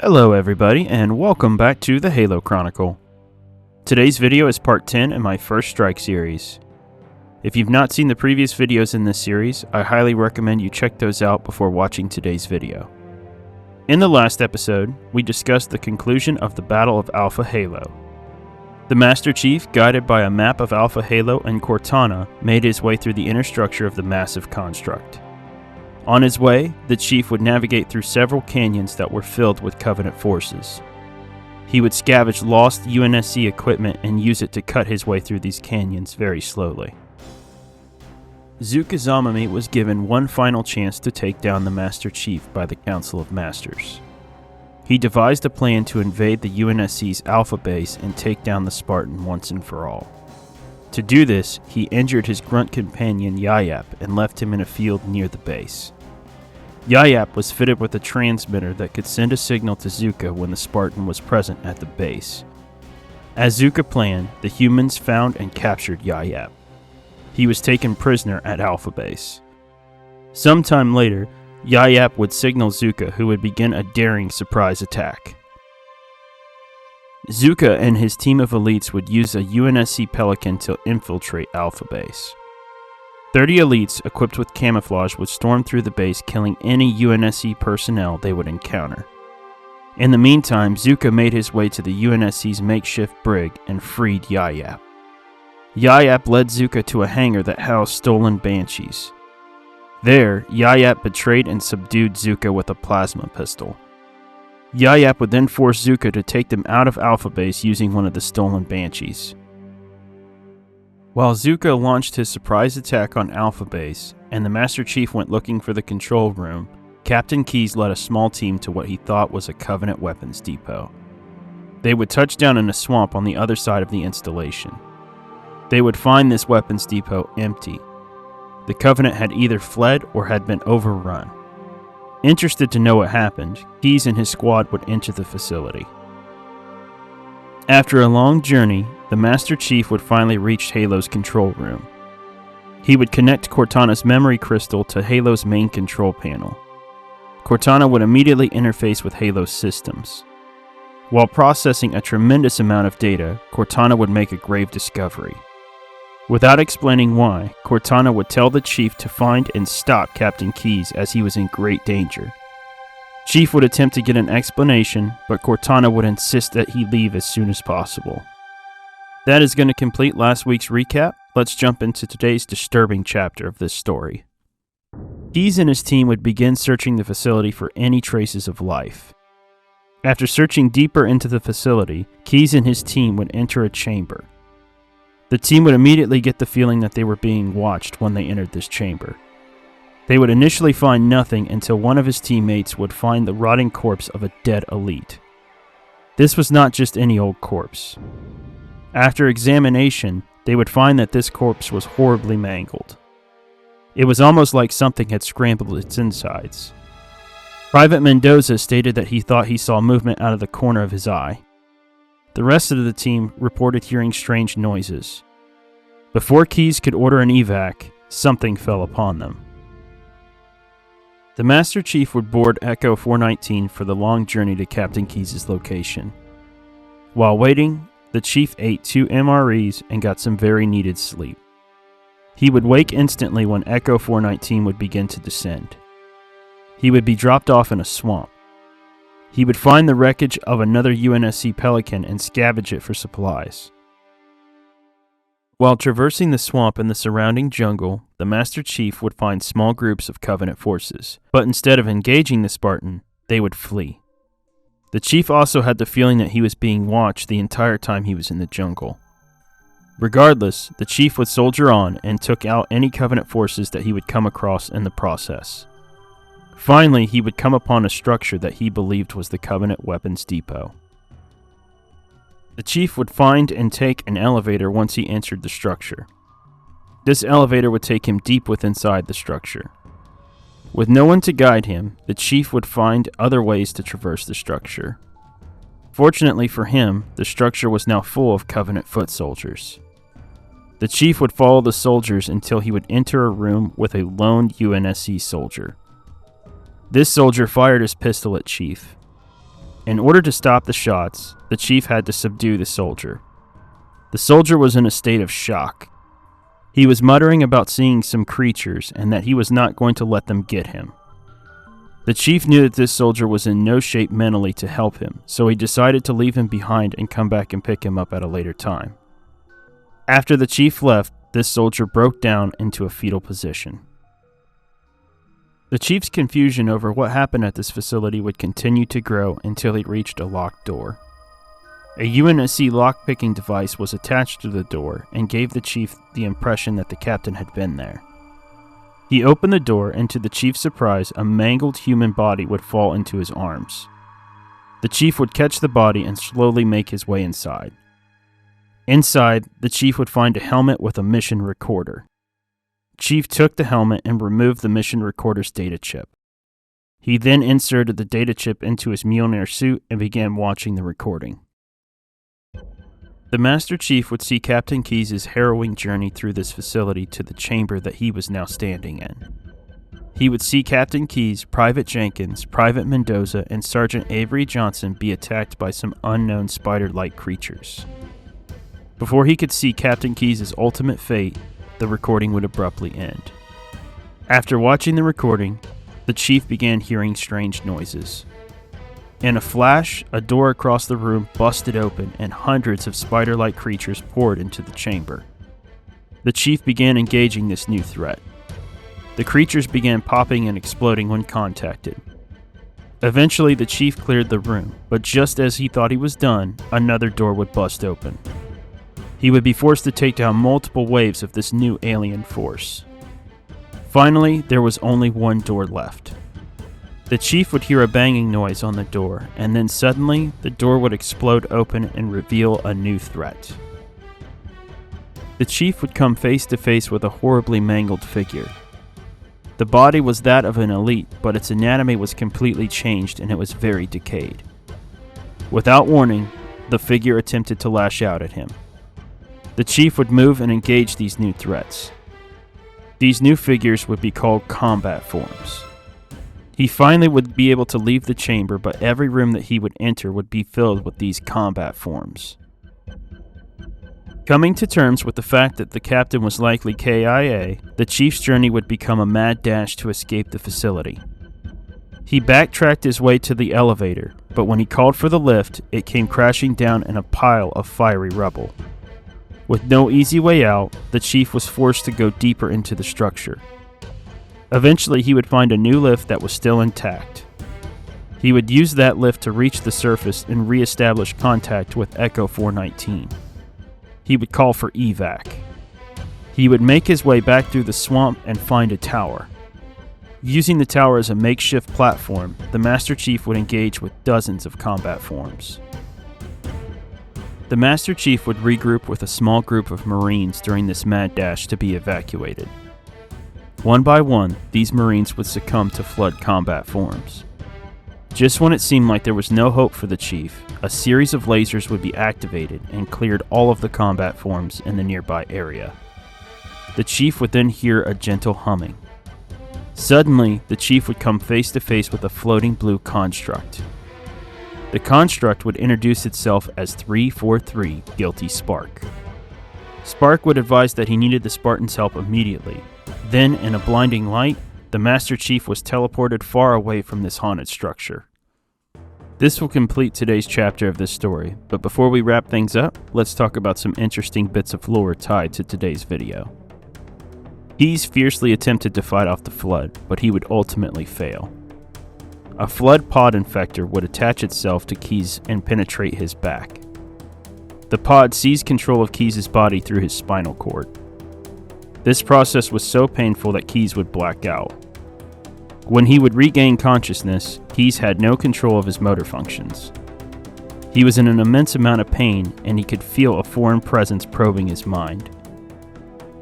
Hello everybody, and welcome back to the Halo Chronicle. Today's video is part 10 in my First Strike series. If you've not seen the previous videos in this series, I highly recommend you check those out before watching today's video. In the last episode, we discussed the conclusion of the Battle of Alpha Halo. The Master Chief, guided by a map of Alpha Halo and Cortana, made his way through the inner structure of the massive construct. On his way, the Chief would navigate through several canyons that were filled with Covenant forces. He would scavenge lost UNSC equipment and use it to cut his way through these canyons very slowly. Zuka Zamami was given one final chance to take down the Master Chief by the Council of Masters. He devised a plan to invade the UNSC's Alpha base and take down the Spartan once and for all. To do this, he injured his grunt companion Yayap and left him in a field near the base. Yayap was fitted with a transmitter that could send a signal to Zuka when the Spartan was present at the base. As Zuka planned, the humans found and captured Yayap. He was taken prisoner at Alpha Base. Sometime later, Yayap would signal Zuka, who would begin a daring surprise attack. Zuka and his team of elites would use a UNSC Pelican to infiltrate Alpha Base. 30 elites equipped with camouflage would storm through the base, killing any UNSC personnel they would encounter. In the meantime, Zuka made his way to the UNSC's makeshift brig and freed Yayap. Yayap led Zuka to a hangar that housed stolen Banshees. There, Yayap betrayed and subdued Zuka with a plasma pistol. Yayap would then force Zuka to take them out of Alpha Base using one of the stolen Banshees. While Zuka launched his surprise attack on Alpha Base, and the Master Chief went looking for the control room, Captain Keyes led a small team to what he thought was a Covenant weapons depot. They would touch down in a swamp on the other side of the installation. They would find this weapons depot empty. The Covenant had either fled or had been overrun. Interested to know what happened, Keyes and his squad would enter the facility. After a long journey, the Master Chief would finally reach Halo's control room. He would connect Cortana's memory crystal to Halo's main control panel. Cortana would immediately interface with Halo's systems. While processing a tremendous amount of data, Cortana would make a grave discovery. Without explaining why, Cortana would tell the Chief to find and stop Captain Keyes as he was in great danger. Chief would attempt to get an explanation, but Cortana would insist that he leave as soon as possible. That is going to complete last week's recap. Let's jump into today's disturbing chapter of this story. Keyes and his team would begin searching the facility for any traces of life. After searching deeper into the facility, Keyes and his team would enter a chamber. The team would immediately get the feeling that they were being watched when they entered this chamber. They would initially find nothing until one of his teammates would find the rotting corpse of a dead elite. This was not just any old corpse. After examination, they would find that this corpse was horribly mangled. It was almost like something had scrambled its insides. Private Mendoza stated that he thought he saw movement out of the corner of his eye. The rest of the team reported hearing strange noises. Before Keyes could order an evac, something fell upon them. The Master Chief would board Echo 419 for the long journey to Captain Keyes' location. While waiting, the Chief ate 2 MREs and got some very needed sleep. He would wake instantly when Echo 419 would begin to descend. He would be dropped off in a swamp. He would find the wreckage of another UNSC Pelican and scavenge it for supplies. While traversing the swamp and the surrounding jungle, the Master Chief would find small groups of Covenant forces, but instead of engaging the Spartan, they would flee. The Chief also had the feeling that he was being watched the entire time he was in the jungle. Regardless, the Chief would soldier on and took out any Covenant forces that he would come across in the process. Finally, he would come upon a structure that he believed was the Covenant weapons depot. The Chief would find and take an elevator once he entered the structure. This elevator would take him deep inside the structure. With no one to guide him, the Chief would find other ways to traverse the structure. Fortunately for him, the structure was now full of Covenant foot soldiers. The Chief would follow the soldiers until he would enter a room with a lone UNSC soldier. This soldier fired his pistol at Chief. In order to stop the shots, the chief had to subdue the soldier. The soldier was in a state of shock. He was muttering about seeing some creatures and that he was not going to let them get him. The chief knew that this soldier was in no shape mentally to help him, so he decided to leave him behind and come back and pick him up at a later time. After the chief left, this soldier broke down into a fetal position. The chief's confusion over what happened at this facility would continue to grow until he reached a locked door. A UNSC lock-picking device was attached to the door and gave the chief the impression that the captain had been there. He opened the door, and to the chief's surprise, a mangled human body would fall into his arms. The chief would catch the body and slowly make his way inside. Inside, the chief would find a helmet with a mission recorder. Chief took the helmet and removed the mission recorder's data chip. He then inserted the data chip into his Mjolnir suit and began watching the recording. The Master Chief would see Captain Keyes' harrowing journey through this facility to the chamber that he was now standing in. He would see Captain Keyes, Private Jenkins, Private Mendoza, and Sergeant Avery Johnson be attacked by some unknown spider-like creatures. Before he could see Captain Keyes' ultimate fate, the recording would abruptly end. After watching the recording, the Chief began hearing strange noises. In a flash, a door across the room busted open and hundreds of spider-like creatures poured into the chamber. The Chief began engaging this new threat. The creatures began popping and exploding when contacted. Eventually, the Chief cleared the room, but just as he thought he was done, another door would bust open. He would be forced to take down multiple waves of this new alien force. Finally, there was only one door left. The Chief would hear a banging noise on the door, and then suddenly, the door would explode open and reveal a new threat. The Chief would come face to face with a horribly mangled figure. The body was that of an elite, but its anatomy was completely changed and it was very decayed. Without warning, the figure attempted to lash out at him. The Chief would move and engage these new threats. These new figures would be called combat forms. He finally would be able to leave the chamber, but every room that he would enter would be filled with these combat forms. Coming to terms with the fact that the captain was likely KIA, the Chief's journey would become a mad dash to escape the facility. He backtracked his way to the elevator, but when he called for the lift, it came crashing down in a pile of fiery rubble. With no easy way out, the Chief was forced to go deeper into the structure. Eventually, he would find a new lift that was still intact. He would use that lift to reach the surface and re-establish contact with Echo 419. He would call for evac. He would make his way back through the swamp and find a tower. Using the tower as a makeshift platform, the Master Chief would engage with dozens of combat forms. The Master Chief would regroup with a small group of Marines during this mad dash to be evacuated. One by one, these Marines would succumb to flood combat forms. Just when it seemed like there was no hope for the Chief, a series of lasers would be activated and cleared all of the combat forms in the nearby area. The Chief would then hear a gentle humming. Suddenly, the Chief would come face to face with a floating blue construct. The construct would introduce itself as 343 Guilty Spark. Spark would advise that he needed the Spartan's help immediately. Then, in a blinding light, the Master Chief was teleported far away from this haunted structure. This will complete today's chapter of this story, but before we wrap things up, let's talk about some interesting bits of lore tied to today's video. Keyes fiercely attempted to fight off the Flood, but he would ultimately fail. A Flood pod infector would attach itself to Keyes and penetrate his back. The pod seized control of Keyes' body through his spinal cord. This process was so painful that Keyes would black out. When he would regain consciousness, Keyes had no control of his motor functions. He was in an immense amount of pain, and he could feel a foreign presence probing his mind.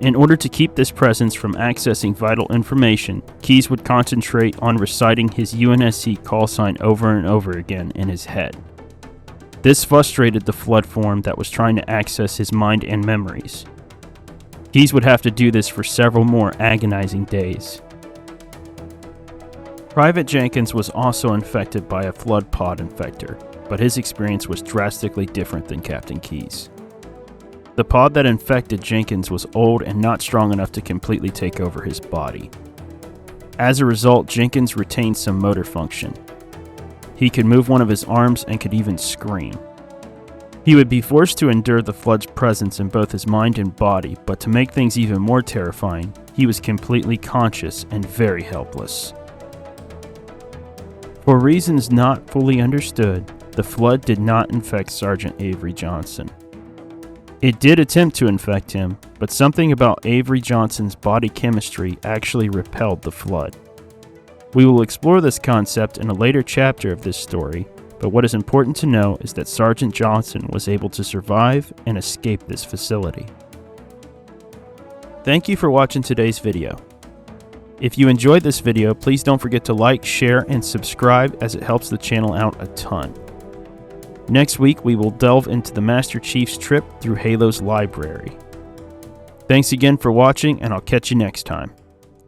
In order to keep this presence from accessing vital information, Keyes would concentrate on reciting his UNSC call sign over and over again in his head. This frustrated the Flood form that was trying to access his mind and memories. Keyes would have to do this for several more agonizing days. Private Jenkins was also infected by a Flood pod infector. but his experience was drastically different than Captain Key's. The pod that infected Jenkins was old and not strong enough to completely take over his body. As a result, Jenkins retained some motor function. He could move one of his arms and could even scream. He would be forced to endure the Flood's presence in both his mind and body, but to make things even more terrifying, he was completely conscious and very helpless. For reasons not fully understood, the Flood did not infect Sergeant Avery Johnson. It did attempt to infect him, but something about Avery Johnson's body chemistry actually repelled the Flood. We will explore this concept in a later chapter of this story, but what is important to know is that Sergeant Johnson was able to survive and escape this facility. Thank you for watching today's video. If you enjoyed this video, please don't forget to like, share, and subscribe as it helps the channel out a ton. Next week, we will delve into the Master Chief's trip through Halo's library. Thanks again for watching, and I'll catch you next time.